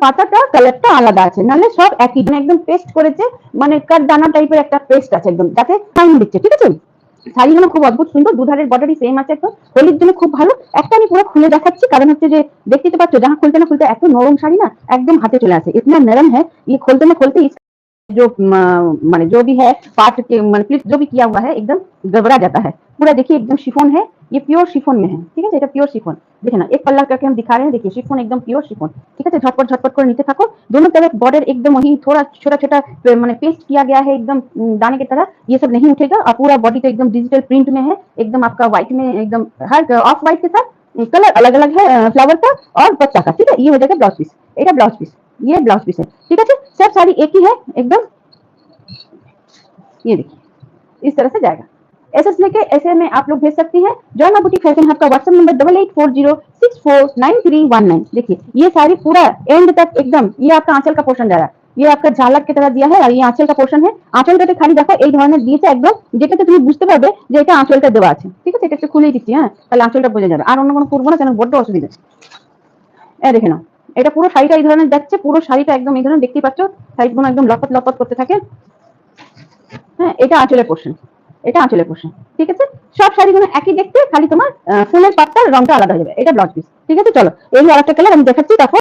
পাতাটা কালারটা আলাদা আছে, নাহলে সব একই, মানে একদম পেস্ট করেছে, মানে কাঠদানা টাইপের একটা পেস্ট আছে একদম, যাতে ফাইন দিচ্ছে। ঠিক আছে, শাড়িগুলো খুব অদ্ভুত সুন্দর, দুধারের বর্ডারই সেম আছে একদম, হোলির জন্য খুব ভালো। একটা আমি পুরো খুলে দেখাচ্ছি, কারণ হচ্ছে যে দেখতে তো পাচ্ছ, जहां খুলতে না খুলতে এত নরম শাড়ি না, একদম হাতে চলে আসে, इतना नरम है ये, खोलते ना खोलते जो माने जो भी है पार्ट के माने क्लिप जो भी किया हुआ है एकदम गड़बड़ा जाता है पूरा। देखिए एकदम शिफॉन है, ये प्योर शिफॉन में है। ठीक है, এটা प्योर शिफॉन, देखिए ना, एक पल्ला करके हम दिखा रहे हैं, देखिए शिफॉन एकदम प्योर शिफॉन। ठीक है, झटपट झटपट कर नीचे थको, दोनों तरफ बॉर्डर एकदम वही थोड़ा छोटा छोटा माने पेस्ट किया गया है, एकदम दाने की तरह, ये सब नहीं उठेगा। और पूरा बॉडी तो एकदम डिजिटल प्रिंट में है, एकदम आपका व्हाइट में, एकदम हर ऑफ व्हाइट के साथ कलर अलग अलग है फ्लावर का और बच्चा का। ठीक है, ये हो जाएगा ब्लाउज पीस, এটা ब्लाउज पीस, ये ब्लाउज पीस है। ठीक है, सब साड़ी एक ही है एकदम, ये देखिए इस तरह से जाएगा। ऐसे लेके ऐसे में आप लोग भेज सकती हैं। जॉन बुटीक फैशन हब का व्हाट्सएप नंबर 8840649319। देखिए ये सारी पूरा एंड तक एकदम, ये आपका आंचल का पोर्शन जा रहा है, ये आपका झालक की तरह दिया है, और ये आंचल का पोर्शन है। আঁচলটাতে খালি দেখো এই ধরনের দিয়েছে একদম, যেটাতে তুমি বুঝতে পারবে যে এটা আঁচলটা দেওয়া আছে। ঠিক আছে, এটা একটু খুলেই দিচ্ছি, হ্যাঁ, তাহলে আঁচলটা বোঝা যাবে। আর অন্য কোনো করবো না, কেন বড্ড অসুবিধা। দেখে নাও, এটা পুরো শাড়িটা এই ধরনের যাচ্ছে, পুরো শাড়িটা একদম এই ধরনের, দেখতেই পাচ্ছ সাইডগুলো একদম লপট লপট করতে থাকে। হ্যাঁ, এটা আঁচলের পোর্শন, এটা আঁচলের পোর্শন। ঠিক আছে, সব শাড়িগুলো একই দেখতে, খালি তোমার ফুলের পাতার রংটা আলাদা হয়ে যাবে। এটা ব্লাউজ পিস। ঠিক আছে, চলো এই আরেকটা কালার আমি দেখাচ্ছি, দেখো